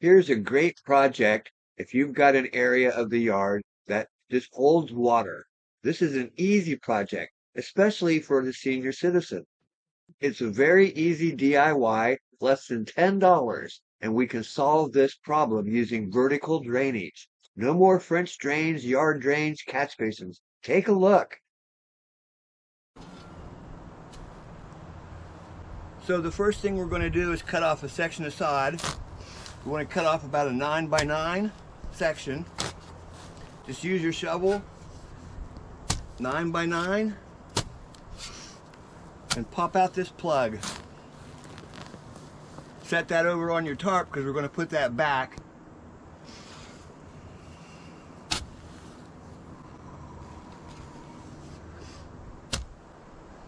Here's a great project if you've got an area of the yard that just holds water. This is an easy project, especially for the senior citizen. It's a very easy DIY, less than $10, and we can solve this problem using vertical drainage. No more French drains, yard drains, catch basins. Take a look. So the first thing we're going to do is cut off a section of sod. We want to cut off about a 9 by 9 section. Just use your shovel, 9 by 9, and pop out this plug. Set that over on your tarp because we're going to put that back.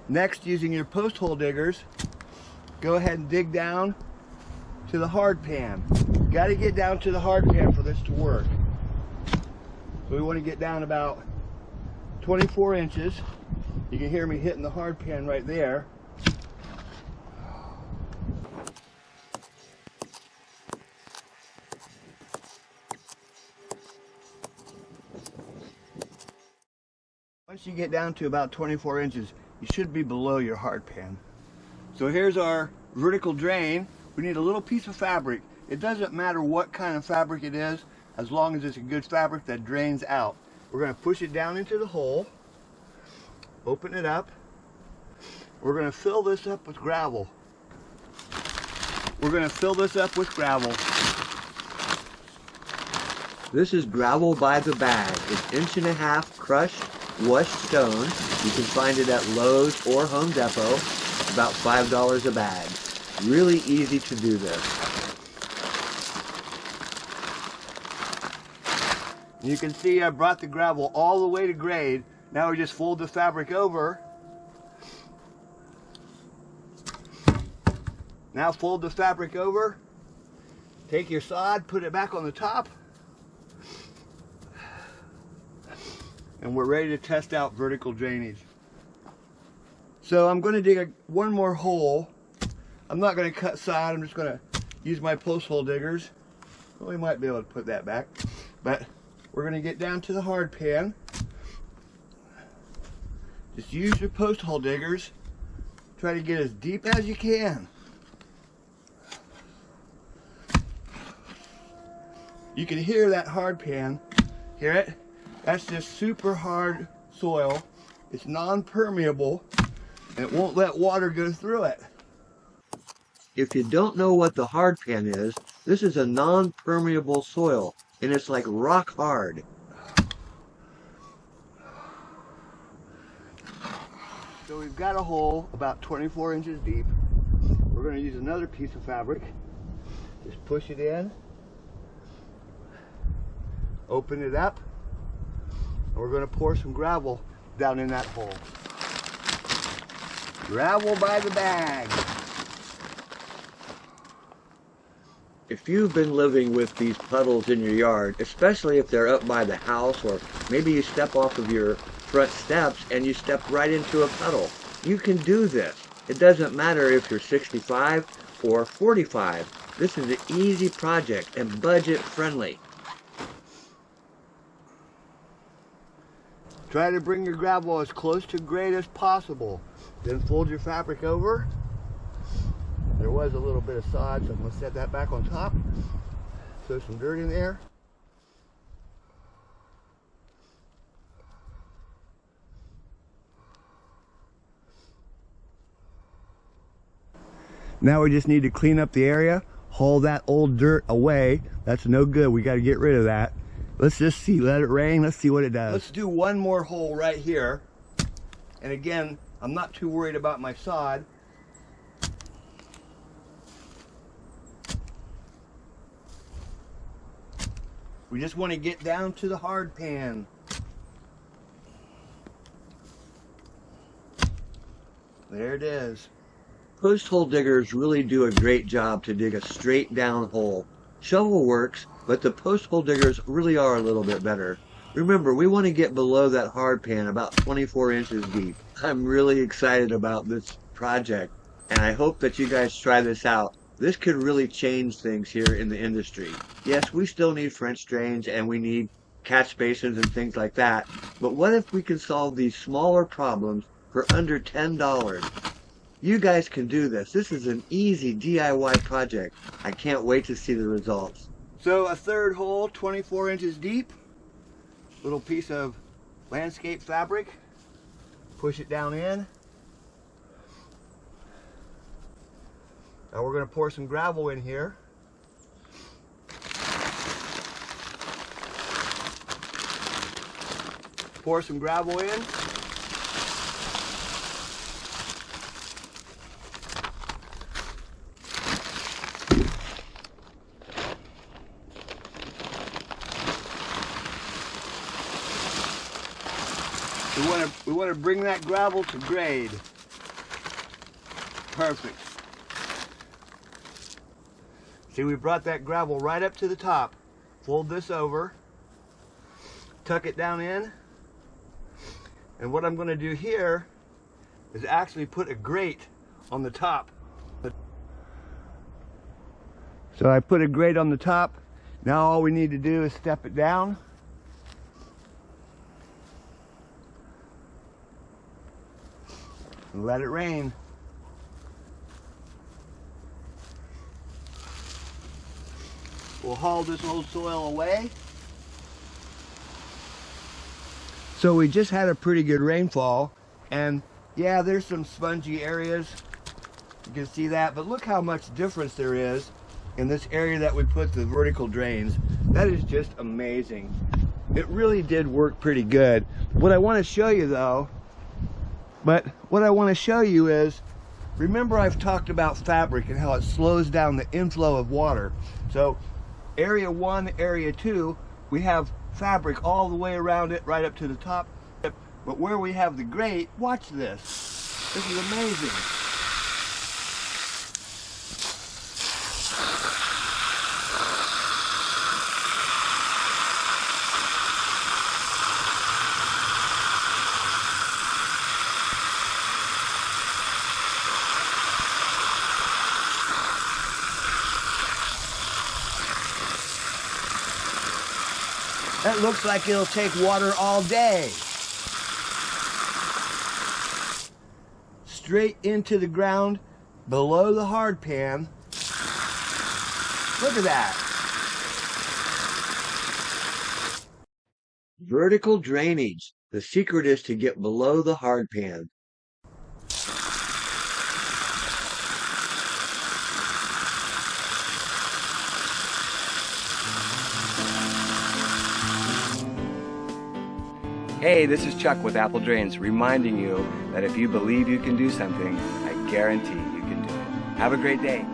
Next, using your post hole diggers, go ahead and dig down to the hard pan. Got to get down to the hard pan for this to work. So we want to get down about 24 inches. You can hear me hitting the hard pan right there. Once you get down to about 24 inches, you should be below your hard pan. So here's our vertical drain. We need a little piece of fabric. It doesn't matter what kind of fabric it is, as long as it's a good fabric that drains out. We're going to push it down into the hole, open it up. We're going to fill this up with gravel. This is gravel by the bag. It's 1.5 inch crushed, washed stone. You can find it at Lowe's or Home Depot, about $5 a bag. Really easy to do this. You can see I brought the gravel all the way to grade. Now we just fold the fabric over. Now fold the fabric over. Take your sod, put it back on the top. And we're ready to test out vertical drainage. So I'm going to dig one more hole. I'm not going to cut sod, I'm just going to use my post hole diggers. Well, we might be able to put that back. But we're going to get down to the hard pan. Just use your post hole diggers. Try to get as deep as you can. You can hear that hard pan. Hear it? That's just super hard soil. It's non-permeable and it won't let water go through it. If you don't know what the hard pan is, this is a non-permeable soil and it's like rock hard. So we've got a hole about 24 inches deep. We're going to use another piece of fabric. Just push it in, open it up, and we're going to pour some gravel down in that hole. Gravel by the bag. If you've been living with these puddles in your yard, especially if they're up by the house, or maybe you step off of your front steps and you step right into a puddle, you can do this. It doesn't matter if you're 65 or 45. This is an easy project and budget friendly. Try to bring your gravel as close to grade as possible. Then fold your fabric over. There was a little bit of sod, so I'm going to set that back on top. Throw some dirt in there. Now we just need to clean up the area, haul that old dirt away. That's no good. We got to get rid of that. Let's just see, let it rain. Let's see what it does. Let's do one more hole right here. And again, I'm not too worried about my sod. We just want to get down to the hard pan. There it is. Post hole diggers really do a great job to dig a straight down hole. Shovel works, but the post hole diggers really are a little bit better. Remember, we want to get below that hard pan about 24 inches deep. I'm really excited about this project, and I hope that you guys try this out. This could really change things here in the industry. Yes, we still need French drains and we need catch basins and things like that, but what if we can solve these smaller problems for under $10? You guys can do this. This is an easy DIY project. I can't wait to see the results. So a third hole, 24 inches deep, little piece of landscape fabric, push it down in. Now we're going to pour some gravel in here. Pour some gravel in. We want to bring that gravel to grade. Perfect. See, we brought that gravel right up to the top. Fold this over, tuck it down in, and what I'm going to do here is actually put a grate on the top. So I put a grate on the top. Now all we need to do is step it down. And let it rain. We'll haul this old soil away. So we just had a pretty good rainfall, and yeah, there's some spongy areas. You can see that, but look how much difference there is in this area that we put the vertical drains. That is just amazing. It really did work pretty good. What I want to show you though, is, remember I've talked about fabric and how it slows down the inflow of water. So area 1, area 2, we have fabric all the way around it, right up to the top. But where we have the grate, watch this. This is amazing. That looks like it'll take water all day. Straight into the ground below the hard pan. Look at that. Vertical drainage. The secret is to get below the hard pan. Hey, this is Chuck with Apple Drains, reminding you that if you believe you can do something, I guarantee you can do it. Have a great day.